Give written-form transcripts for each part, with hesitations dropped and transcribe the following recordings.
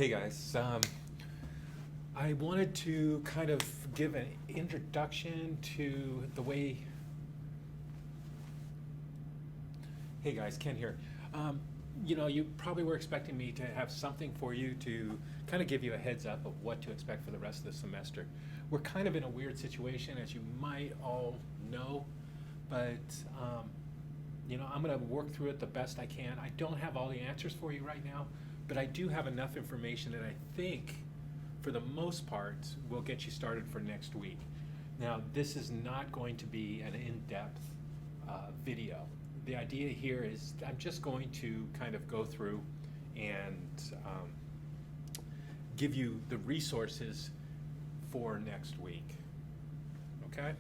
Hey guys, I wanted to kind of give an introduction to the way. Hey guys, Ken here. You probably were expecting me to have something for you to kind of give you a heads up of what to expect for the rest of the semester. We're kind of in a weird situation, as you might all know, but I'm going to work through it the best I can. I don't have all the answers for you right now, but I do have enough information that I think, for the most part, will get you started for next week. Now, this is not going to be an in-depth video. The idea here is I'm just going to kind of go through and give you the resources for next week. Okay?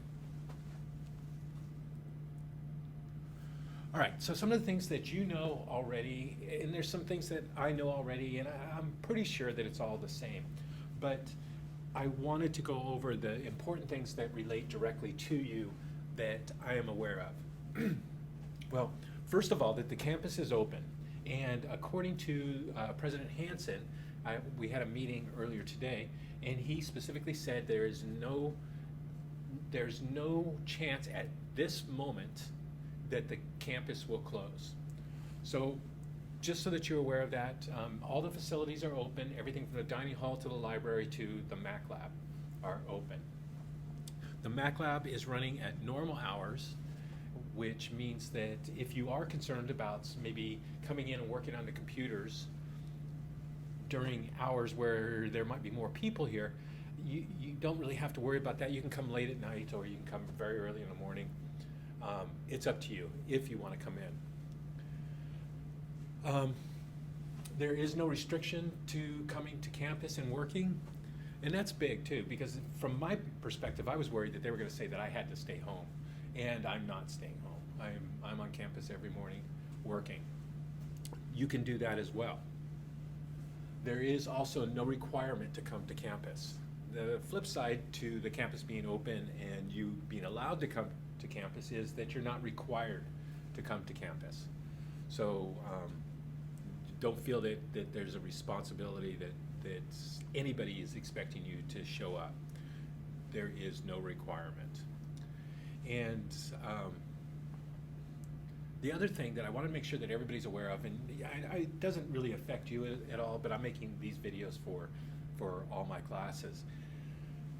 All right, so some of the things that you know already, and there's some things that I know already, and I'm pretty sure that it's all the same. But I wanted to go over the important things that relate directly to you that I am aware of. Well, first of all, that the campus is open. And according to President Hansen, we had a meeting earlier today, and he specifically said there's no chance at this moment that the campus will close. So just so that you're aware of that, all the facilities are open. Everything from the dining hall to the library to the Mac Lab are open. The Mac Lab is running at normal hours, which means that if you are concerned about maybe coming in and working on the computers during hours where there might be more people here, you don't really have to worry about that. You can come late at night or you can come very early in the morning. It's up to you if you want to come in. There is no restriction to coming to campus and working, and that's big too, because from my perspective, I was worried that they were going to say that I had to stay home, and I'm not staying home. I'm on campus every morning working. You can do that as well. There is also no requirement to come to campus. The flip side to the campus being open and you being allowed to come to campus is that you're not required to come to campus. So don't feel that there's a responsibility that anybody is expecting you to show up. There is no requirement. And the other thing that I want to make sure that everybody's aware of, and it doesn't really affect you at all, but I'm making these videos for all my classes.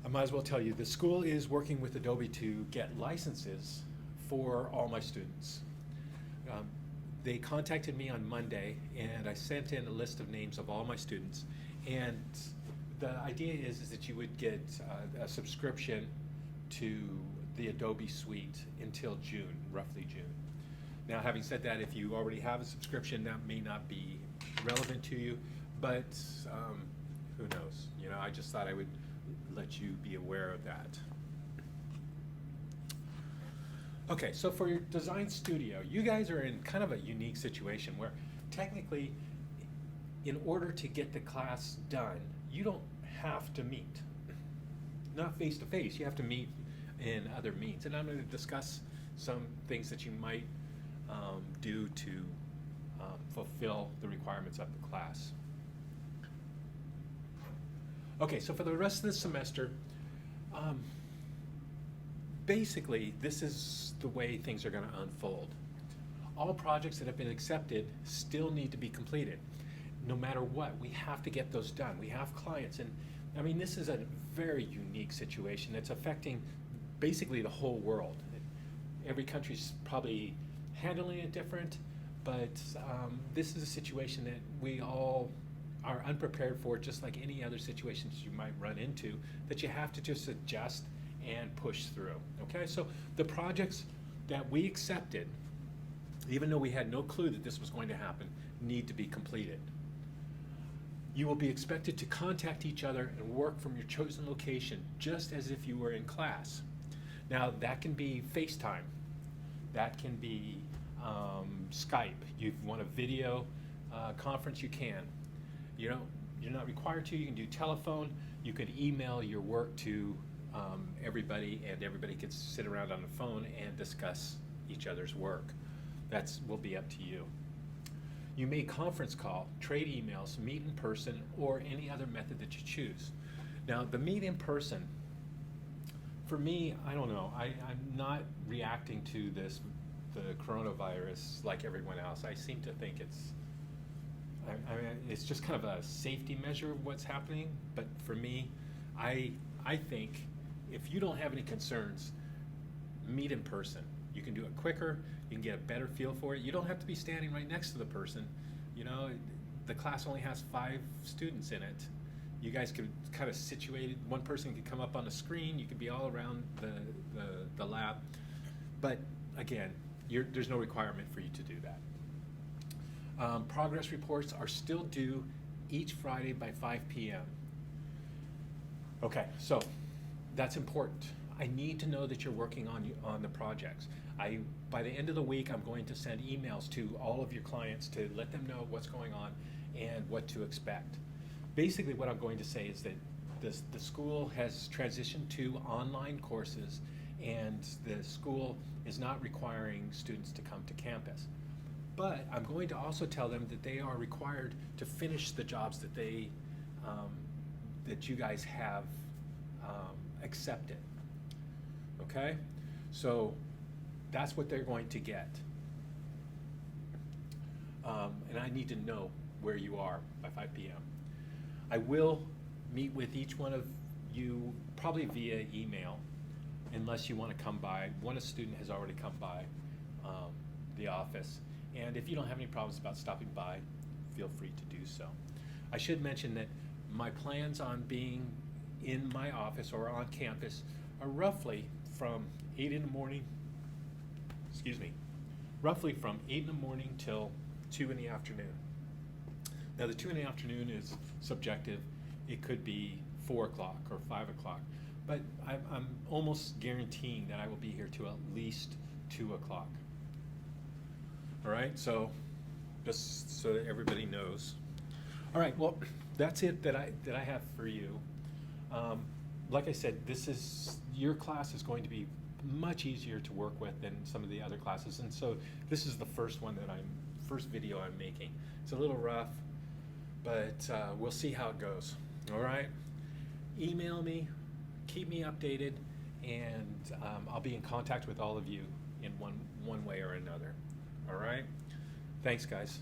I might as well tell you, the school is working with Adobe to get licenses for all my students. They contacted me on Monday, and I sent in a list of names of all my students. And the idea is that you would get a subscription to the Adobe Suite until June, roughly June. Now, having said that, if you already have a subscription, that may not be relevant to you, but who knows? I just thought I would let you be aware of that. Okay, so for your design studio, you guys are in kind of a unique situation where technically, in order to get the class done, you don't have to meet. Not face to face, you have to meet in other means. And I'm going to discuss some things that you might do to fulfill the requirements of the class. Okay, so for the rest of the semester, basically this is the way things are going to unfold. All projects that have been accepted still need to be completed. No matter what, we have to get those done. We have clients, and I mean, this is a very unique situation. It's affecting basically the whole world. Every country's probably handling it different, but this is a situation that we all are unprepared for, just like any other situations you might run into, that you have to just adjust and push through. Okay, so the projects that we accepted, even though we had no clue that this was going to happen, need to be completed. You will be expected to contact each other and work from your chosen location, just as if you were in class. Now, that can be FaceTime. That can be Skype. You want a video conference, you can. You're not required to. You can do telephone. You can email your work to everybody, and everybody can sit around on the phone and discuss each other's work. That will be up to you. You may conference call, trade emails, meet in person, or any other method that you choose. Now, the meet in person, for me, I don't know. I'm not reacting to the coronavirus like everyone else. I seem to think I mean, it's just kind of a safety measure of what's happening. But for me, I think if you don't have any concerns, meet in person. You can do it quicker. You can get a better feel for it. You don't have to be standing right next to the person. You know, the class only has 5 students in it. You guys could kind of situate it. One person could come up on the screen. You could be all around the lab. But again, there's no requirement for you to do that. Progress reports are still due each Friday by 5 p.m. Okay, so that's important. I need to know that you're working on the projects. By the end of the week, I'm going to send emails to all of your clients to let them know what's going on and what to expect. Basically, what I'm going to say is that the school has transitioned to online courses, and the school is not requiring students to come to campus. But I'm going to also tell them that they are required to finish the jobs that that you guys have accepted. Okay? So that's what they're going to get. And I need to know where you are by 5 p.m. I will meet with each one of you probably via email, unless you want to come by. One student has already come by the office. And if you don't have any problems about stopping by, feel free to do so. I should mention that my plans on being in my office or on campus are roughly from 8 in the morning, roughly from 8 in the morning till 2 in the afternoon. Now the 2 in the afternoon is subjective. It could be 4 o'clock or 5 o'clock, but I'm almost guaranteeing that I will be here till at least 2 o'clock. All right, so just so that everybody knows. All right, well, that's it that I have for you. Like I said, your class is going to be much easier to work with than some of the other classes, and so this is the first video I'm making. It's a little rough, but we'll see how it goes. All right, email me, keep me updated, and I'll be in contact with all of you in one way or another. All right, thanks, guys.